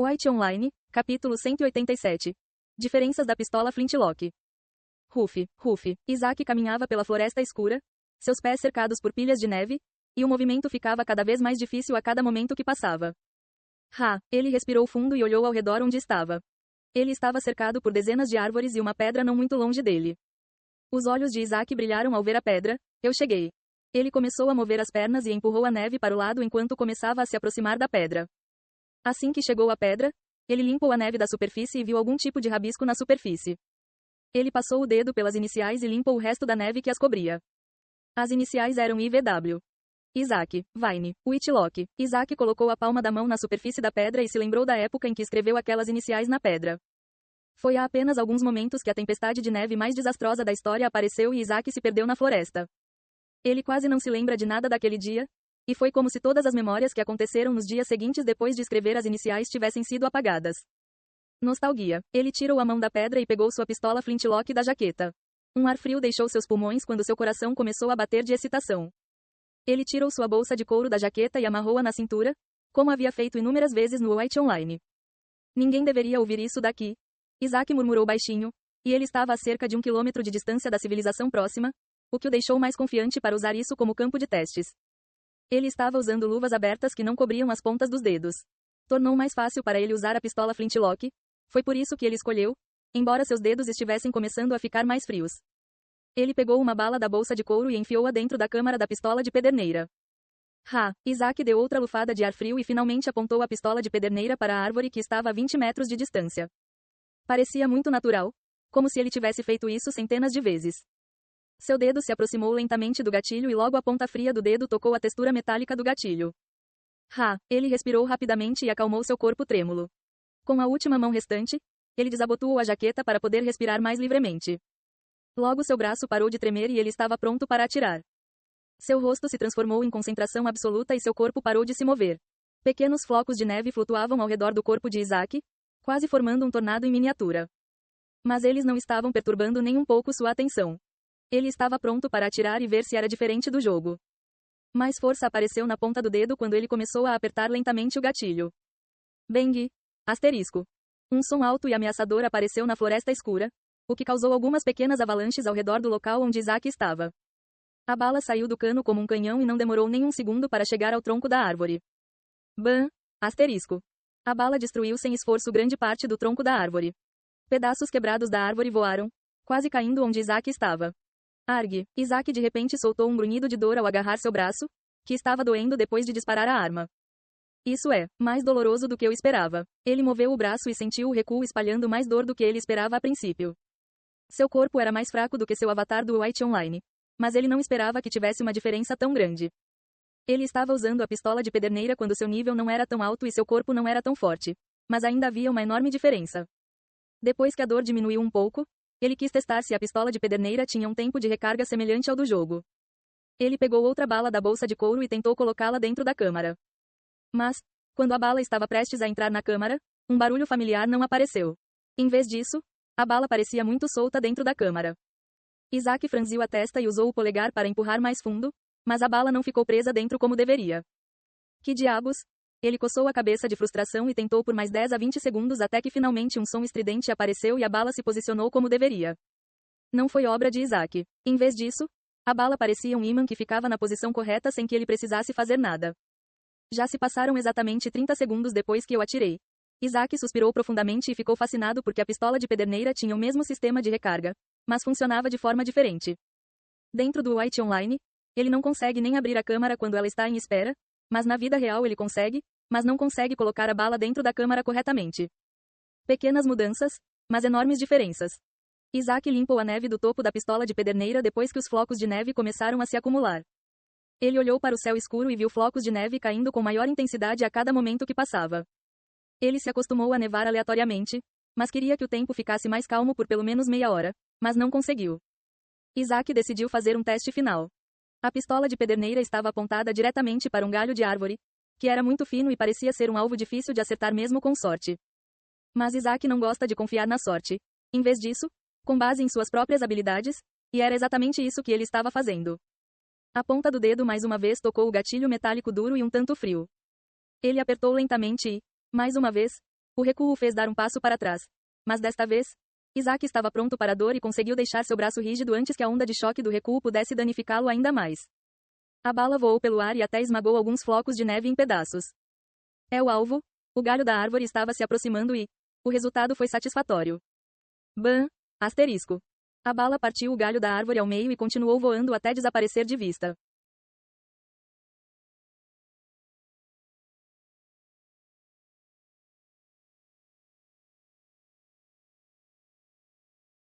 White Online, capítulo 187. Diferenças da pistola Flintlock. Ruf. Isaac caminhava pela floresta escura, seus pés cercados por pilhas de neve, e o movimento ficava cada vez mais difícil a cada momento que passava. Ele respirou fundo e olhou ao redor onde estava. Ele estava cercado por dezenas de árvores e uma pedra não muito longe dele. Os olhos de Isaac brilharam ao ver a pedra. Eu cheguei. Ele começou a mover as pernas e empurrou a neve para o lado enquanto começava a se aproximar da pedra. Assim que chegou à pedra, ele limpou a neve da superfície e viu algum tipo de rabisco na superfície. Ele passou o dedo pelas iniciais e limpou o resto da neve que as cobria. As iniciais eram IVW. Isaac, Vine, Whitlock. Isaac colocou a palma da mão na superfície da pedra e se lembrou da época em que escreveu aquelas iniciais na pedra. Foi há apenas alguns momentos que a tempestade de neve mais desastrosa da história apareceu e Isaac se perdeu na floresta. Ele quase não se lembra de nada daquele dia, e foi como se todas as memórias que aconteceram nos dias seguintes depois de escrever as iniciais tivessem sido apagadas. Nostalgia. Ele tirou a mão da pedra e pegou sua pistola Flintlock da jaqueta. Um ar frio deixou seus pulmões quando seu coração começou a bater de excitação. Ele tirou sua bolsa de couro da jaqueta e amarrou-a na cintura, como havia feito inúmeras vezes no White Online. Ninguém deveria ouvir isso daqui. Isaac murmurou baixinho, e ele estava a cerca de 1 quilômetro de distância da civilização próxima, o que o deixou mais confiante para usar isso como campo de testes. Ele estava usando luvas abertas que não cobriam as pontas dos dedos. Tornou mais fácil para ele usar a pistola Flintlock. Foi por isso que ele escolheu, embora seus dedos estivessem começando a ficar mais frios. Ele pegou uma bala da bolsa de couro e enfiou-a dentro da câmara da pistola de pederneira. Isaac deu outra lufada de ar frio e finalmente apontou a pistola de pederneira para a árvore que estava a 20 metros de distância. Parecia muito natural, como se ele tivesse feito isso centenas de vezes. Seu dedo se aproximou lentamente do gatilho e logo a ponta fria do dedo tocou a textura metálica do gatilho. Ele respirou rapidamente e acalmou seu corpo trêmulo. Com a última mão restante, ele desabotoou a jaqueta para poder respirar mais livremente. Logo seu braço parou de tremer e ele estava pronto para atirar. Seu rosto se transformou em concentração absoluta e seu corpo parou de se mover. Pequenos flocos de neve flutuavam ao redor do corpo de Isaac, quase formando um tornado em miniatura. Mas eles não estavam perturbando nem um pouco sua atenção. Ele estava pronto para atirar e ver se era diferente do jogo. Mais força apareceu na ponta do dedo quando ele começou a apertar lentamente o gatilho. Bang! Asterisco. Um som alto e ameaçador apareceu na floresta escura, o que causou algumas pequenas avalanches ao redor do local onde Isaac estava. A bala saiu do cano como um canhão e não demorou nem um segundo para chegar ao tronco da árvore. Bam! Asterisco. A bala destruiu sem esforço grande parte do tronco da árvore. Pedaços quebrados da árvore voaram, quase caindo onde Isaac estava. Arg! Isaac de repente soltou um grunhido de dor ao agarrar seu braço, que estava doendo depois de disparar a arma. Isso é, mais doloroso do que eu esperava. Ele moveu o braço e sentiu o recuo espalhando mais dor do que ele esperava a princípio. Seu corpo era mais fraco do que seu avatar do White Online, mas ele não esperava que tivesse uma diferença tão grande. Ele estava usando a pistola de pederneira quando seu nível não era tão alto e seu corpo não era tão forte, mas ainda havia uma enorme diferença. Depois que a dor diminuiu um pouco, ele quis testar se a pistola de pederneira tinha um tempo de recarga semelhante ao do jogo. Ele pegou outra bala da bolsa de couro e tentou colocá-la dentro da câmara. Mas, quando a bala estava prestes a entrar na câmara, um barulho familiar não apareceu. Em vez disso, a bala parecia muito solta dentro da câmara. Isaac franziu a testa e usou o polegar para empurrar mais fundo, mas a bala não ficou presa dentro como deveria. Que diabos? Ele coçou a cabeça de frustração e tentou por mais 10 a 20 segundos até que finalmente um som estridente apareceu e a bala se posicionou como deveria. Não foi obra de Isaac. Em vez disso, a bala parecia um ímã que ficava na posição correta sem que ele precisasse fazer nada. Já se passaram exatamente 30 segundos depois que eu atirei. Isaac suspirou profundamente e ficou fascinado porque a pistola de pederneira tinha o mesmo sistema de recarga, mas funcionava de forma diferente. Dentro do White Online, ele não consegue nem abrir a câmara quando ela está em espera, mas na vida real ele consegue, mas não consegue colocar a bala dentro da câmara corretamente. Pequenas mudanças, mas enormes diferenças. Isaac limpou a neve do topo da pistola de pederneira depois que os flocos de neve começaram a se acumular. Ele olhou para o céu escuro e viu flocos de neve caindo com maior intensidade a cada momento que passava. Ele se acostumou a nevar aleatoriamente, mas queria que o tempo ficasse mais calmo por pelo menos meia hora, mas não conseguiu. Isaac decidiu fazer um teste final. A pistola de pederneira estava apontada diretamente para um galho de árvore, que era muito fino e parecia ser um alvo difícil de acertar mesmo com sorte. Mas Isaac não gosta de confiar na sorte. Em vez disso, com base em suas próprias habilidades, e era exatamente isso que ele estava fazendo. A ponta do dedo mais uma vez tocou o gatilho metálico duro e um tanto frio. Ele apertou lentamente e, mais uma vez, O recuo o fez dar um passo para trás. Mas desta vez, Isaac estava pronto para a dor e conseguiu deixar seu braço rígido antes que a onda de choque do recuo pudesse danificá-lo ainda mais. A bala voou pelo ar e até esmagou alguns flocos de neve em pedaços. É o alvo? O galho da árvore estava se aproximando e o resultado foi satisfatório. Bam! Asterisco. A bala partiu o galho da árvore ao meio e continuou voando até desaparecer de vista.